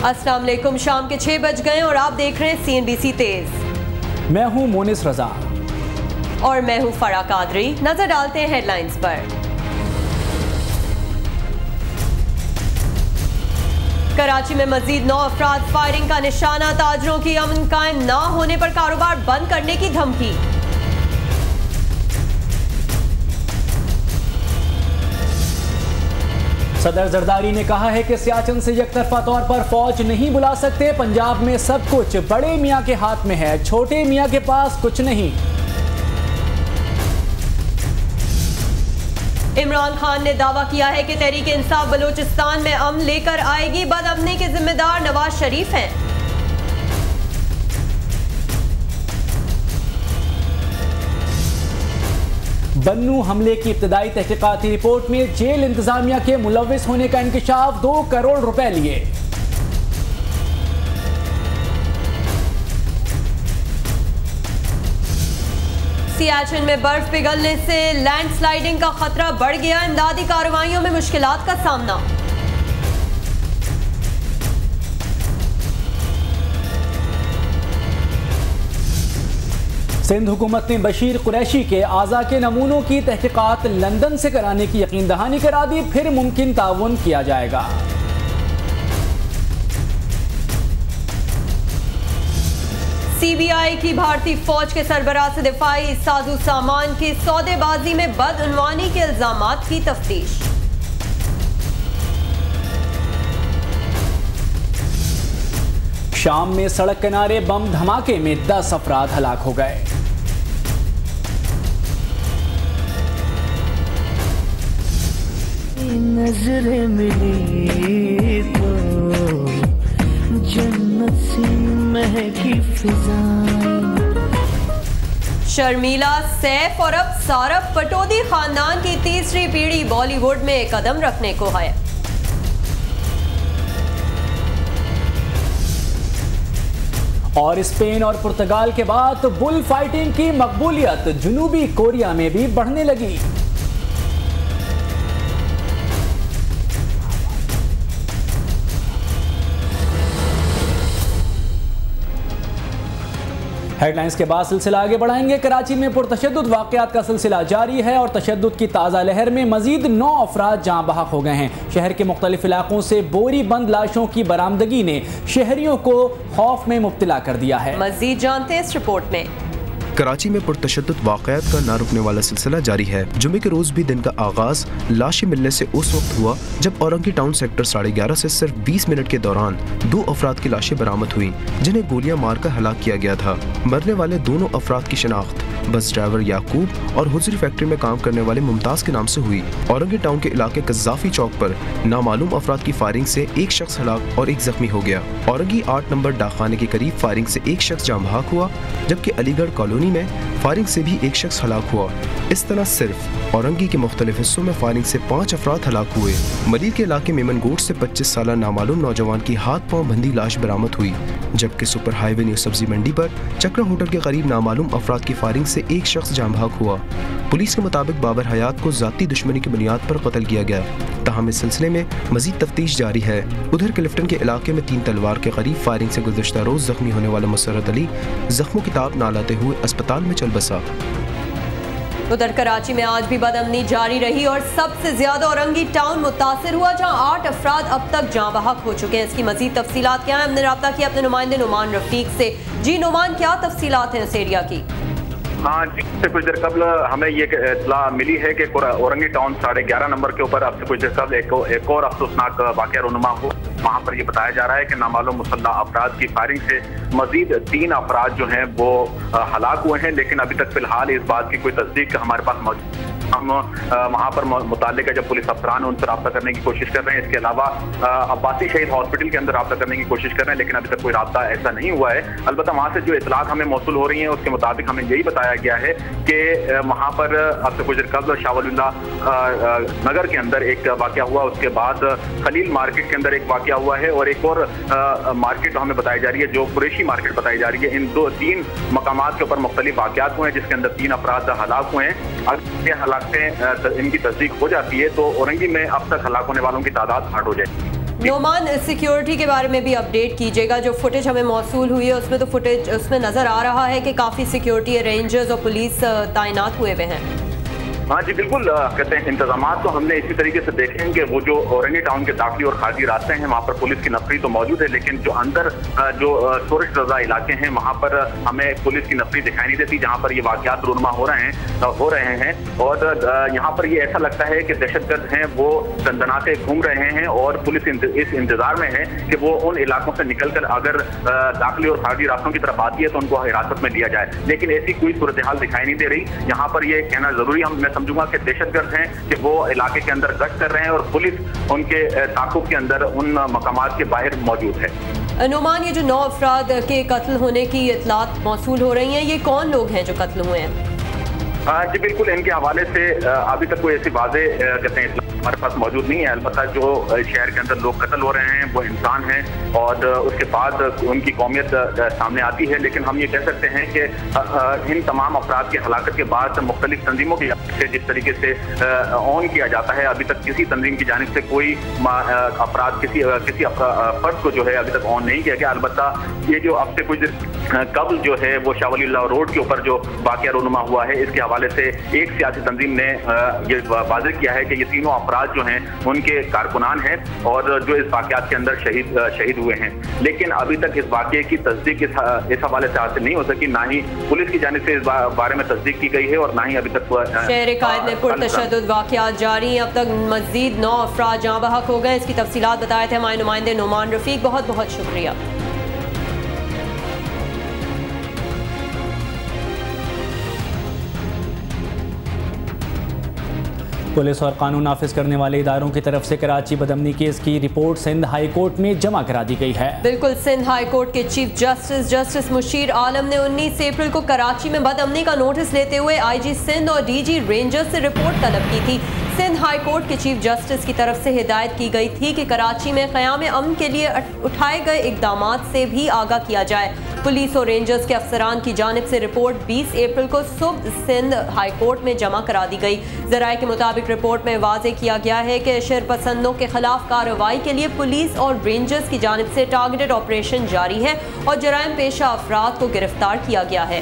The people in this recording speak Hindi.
अस्सलाम वालेकुम। शाम के 6 बज गए और आप देख रहे हैं CNBC तेज। मैं हूं मोनिस रजा और मैं हूं फरा कादरी। नजर डालते हैं हेडलाइंस पर। कराची में मजीद 9 अफराद फायरिंग का निशाना। ताजरों की अमन कायम ना होने पर कारोबार बंद करने की धमकी। सदर जरदारी ने कहा है कि सियाचिन से एकतरफा तौर पर फौज नहीं बुला सकते। पंजाब में सब कुछ बड़े मियां के हाथ में है, छोटे मियां के पास कुछ नहीं। इमरान खान ने दावा किया है कि तहरीक इंसाफ बलूचिस्तान में अमन लेकर आएगी। बदअमनी के जिम्मेदार नवाज शरीफ हैं। बन्नू हमले की इब्तदाई तहकीकाती रिपोर्ट में जेल इंतजामिया के मुलव्विस होने का इंकशाफ। 2 करोड़ रुपए लिए। सियाचिन में बर्फ पिघलने से लैंडस्लाइडिंग का खतरा बढ़ गया। इमदादी कार्रवाइयों में मुश्किलात का सामना। सिंध हुकूमत ने बशीर कुरैशी के आज़ा के नमूनों की तहकीकात लंदन से कराने की यकीन दहानी करा दी। फिर मुमकिन ताउन किया जाएगा। CBI की भारतीय फौज के सरबराह से दिफाई साजो सामान की सौदेबाजी में बदउनवानी के इल्जामात की तफ्तीश। शाम में सड़क किनारे बम धमाके में 10 अफराद हलाक हो गए। नजरें मिली तो जन्नत सी महकी फिजाएं। शर्मिला, सैफ और अब सारफ पटौदी खानदान की तीसरी पीढ़ी बॉलीवुड में कदम रखने को है। और स्पेन और पुर्तगाल के बाद बुल फाइटिंग की मकबूलियत जनूबी कोरिया में भी बढ़ने लगी। हेडलाइंस के बाद सिलसिला आगे बढ़ाएंगे। कराची में पुरतशद्दुद वाक़यात का सिलसिला जारी है और तशद्दुद की ताज़ा लहर में मजीद 9 अफराद जाँ बहक हो गए हैं। शहर के मुख्तलिफ इलाकों से बोरी बंद लाशों की बरामदगी ने शहरियों को खौफ में मुब्तला कर दिया है। मजीद जानते हैं इस रिपोर्ट में। कराची में पुरतशद्दुद वाक़यात का ना रुकने वाला सिलसिला जारी है। जुमे के रोज़ भी दिन का आगाज़ लाशें मिलने से उस वक्त हुआ जब औरंगी टाउन सेक्टर 11:30 से सिर्फ 20 मिनट के दौरान 2 अफराद की लाशें बरामद हुई जिन्हें गोलियां मारकर हलाक किया गया था। मरने वाले दोनों अफराद की शनाख्त बस ड्राइवर याकूब और हुजरी फैक्ट्री में काम करने वाले मुमताज़ के नाम से हुई। औरंगी टाउन के इलाके कज़ाफ़ी चौक पर नामालूम अफराद की फायरिंग से एक शख्स हलाक और एक जख्मी हो गया। औरंगी 8 नंबर डाकखाने के करीब फायरिंग से एक शख्स जाँ बहक हुआ जबकि अलीगढ़ कॉलोनी में फायरिंग से भी एक शख्स हलाक हुआ। इस तरह सिर्फ औरंगी के मुख्तलिफ हिस्सों में फायरिंग से 5 अफराद हलाक हुए। मलीर के इलाके मेमनगोट से 25 साल नामालूम नौजवान की हाथ पांव बंधी लाश बरामद हुई जबकि सुपर हाईवे न्यू सब्जी मंडी पर चक्रा होटल के करीब नामालूम अफराद की फायरिंग से एक शख्स जाँ बहक हुआ। पुलिस के मुताबिक बाबर हयात को जाती दुश्मनी की बुनियाद पर कत्ल किया गया। ताहम इस सिलसिले में मजीद तफ्तीश जारी है। उधर क्लिफ्टन के इलाके में 3 तलवार के करीब फायरिंग से गुज़श्ता रोज़ जख्मी होने वाला मुसर्रत अली जख्मों की ताब ना लाते हुए अस्पताल में चल बसा। उधर कराची में आज भी बदअमनी जारी रही और सबसे ज्यादा औरंगी टाउन मुतासिर हुआ जहां 8 अफराद अब तक जाँ बहक हो चुके हैं। इसकी मजीद तफसीलात क्या है, हमने रब्ता किया अपने नुमाइंदे नुमान रफीक से। जी नुमान, क्या तफसीलात हैं इस एरिया की? हाँ जी, से कुछ देर कबल हमें ये इत्तला मिली है कि औरंगी टाउन 11:30 नंबर के ऊपर अब से कुछ देर कबल एक और अफसोसनाक वाक़या रुनुमा हो। वहाँ पर ये बताया जा रहा है कि नामालूम मुसल्लह अफराद की फायरिंग से मजीद 3 अफराद जो हैं वो हलाक हुए हैं, लेकिन अभी तक फिलहाल इस बात की कोई तस्दीक हमारे पास मौजूद। हम वहाँ पर मुताल्लिका जब पुलिस अफसरान है उनसे रब्ता करने की कोशिश कर रहे हैं। इसके अलावा अब्बासी शहीद हॉस्पिटल के अंदर रब्ता करने की कोशिश कर रहे हैं, लेकिन अभी तक कोई रब्ता ऐसा नहीं हुआ है। अलबत्ता वहाँ से जो इतलात हमें मौसूल हो रही हैं उसके मुताबिक हमें यही बताया गया है कि वहाँ पर अब से कुछ देर कबल शाह वलीउल्लाह नगर के अंदर एक वाक़या हुआ, उसके बाद खलील मार्केट के अंदर एक वाक़या हुआ है और एक और मार्केट हमें बताई जा रही है जो कुरैशी मार्केट बताई जा रही है। इन 2-3 मकामात के ऊपर मुख्तलिफ वाक़यात हुए हैं जिसके अंदर 3 अफराद हलाक हुए हैं। अगर ये हलाकतें इनकी तस्दीक हो जाती है तो औरंगी में अब तक हलाक होने वालों की तादाद 8 हो जाएगी। नोमान, सिक्योरिटी के बारे में भी अपडेट कीजिएगा। जो फुटेज हमें मौसूल हुई है उसमें तो फुटेज उसमें नजर आ रहा है कि काफी सिक्योरिटी रेंजर्स और पुलिस तैनात हुए हुए हैं। हाँ जी बिल्कुल, कहते हैं इंतजाम तो हमने इसी तरीके से देखे हैं कि वो जो औरंगी टाउन के दाखिली और खारजी रास्ते हैं वहाँ पर पुलिस की नफरी तो मौजूद है, लेकिन जो अंदर जो टूरिस्ट रजा इलाके हैं वहाँ पर हमें पुलिस की नफरी दिखाई नहीं देती, जहाँ पर ये वाकयात रूनुमा हो रहे हैं। और यहाँ पर ये ऐसा लगता है कि दहशतगर्द हैं वो दंदनाते घूम रहे हैं और पुलिस इस इंतजार में है कि वो उन इलाकों से निकलकर अगर दाखिली और खारजी रास्तों की तरफ आती है तो उनको हिरासत में लिया जाए, लेकिन ऐसी कोई सूरत हाल दिखाई नहीं दे रही। यहाँ पर ये कहना जरूरी मैं समझूंगा कि दहशतगर्द हैं कि वो इलाके के अंदर गश्त कर रहे हैं और पुलिस उनके ताकुब के अंदर उन मकामात के बाहर मौजूद है। नोमान, ये जो 9 अफराद के कत्ल होने की इतलात मौसूल हो रही हैं, ये कौन लोग हैं जो कत्ल हुए हैं? जी बिल्कुल, इनके हवाले से अभी तक कोई ऐसी वाज़ेह कहते हैं हमारे पास मौजूद नहीं है। अलबत्ता जो शहर के अंदर लोग कत्ल हो रहे हैं वो इंसान हैं और उसके बाद उनकी कौमियत सामने आती है, लेकिन हम ये कह सकते हैं कि इन तमाम अफराद की हलाकत के बाद मुख्तलिफ तंजीमों की से जिस तरीके से ऑन किया जाता है, अभी तक किसी तंजीम की जानिब से कोई अपराध किसी फर्द को जो है अभी तक ऑन नहीं किया गया। अलबत्ता ये जो अब से कुछ कबल जो है वो शाह वलीउल्लाह रोड के ऊपर जो वाक़या रूनुमा हुआ है, इसके हवाले से एक सियासी तंजीम ने ये वाज़ेह किया है कि ये तीनों अफराद जो हैं उनके कारकुनान हैं और जो इस वाक़यात के अंदर शहीद हुए हैं, लेकिन अभी तक इस वाक़ये की तस्दीक इस हवाले से हासिल नहीं हो सकी, ना ही पुलिस की जानिब से इस बारे में तस्दीक की गई है और ना ही अभी तक शहर कायद में पुरतशद्दुद वाक़यात जारी हैं। अब तक मज़ीद 9 अफराद जाँ बहक हो गए। इसकी तफसीलात बताए थे हमारे नुमाइंदे नोमान रफ़ीक, बहुत बहुत शुक्रिया। पुलिस और कानून नाफिज करने वाले इदारों की तरफ से कराची बदअमनी केस की रिपोर्ट सिंध हाई कोर्ट में जमा करा दी गई है। बिल्कुल, सिंध हाई कोर्ट के चीफ जस्टिस मुशीर आलम ने 19 अप्रैल को कराची में बदअमनी का नोटिस लेते हुए आईजी सिंध और डीजी रेंजर्स से रिपोर्ट तलब की थी। सिंध हाई कोर्ट के चीफ जस्टिस की तरफ से हिदायत की गई थी कि कराची में क़याम अमन के लिए उठाए गए इक़दामात से भी आगाह किया जाए। पुलिस और रेंजर्स के अफसरान की जानिब से रिपोर्ट 20 अप्रैल को सुबह सिंध हाई कोर्ट में जमा करा दी गई। ज़राए के मुताबिक रिपोर्ट में वाज़ेह किया गया है कि शरपसंदों के खिलाफ कार्रवाई के लिए पुलिस और रेंजर्स की जानिब से टारगेटेड ऑपरेशन जारी है और जराइम पेशा अफराद को गिरफ्तार किया गया है।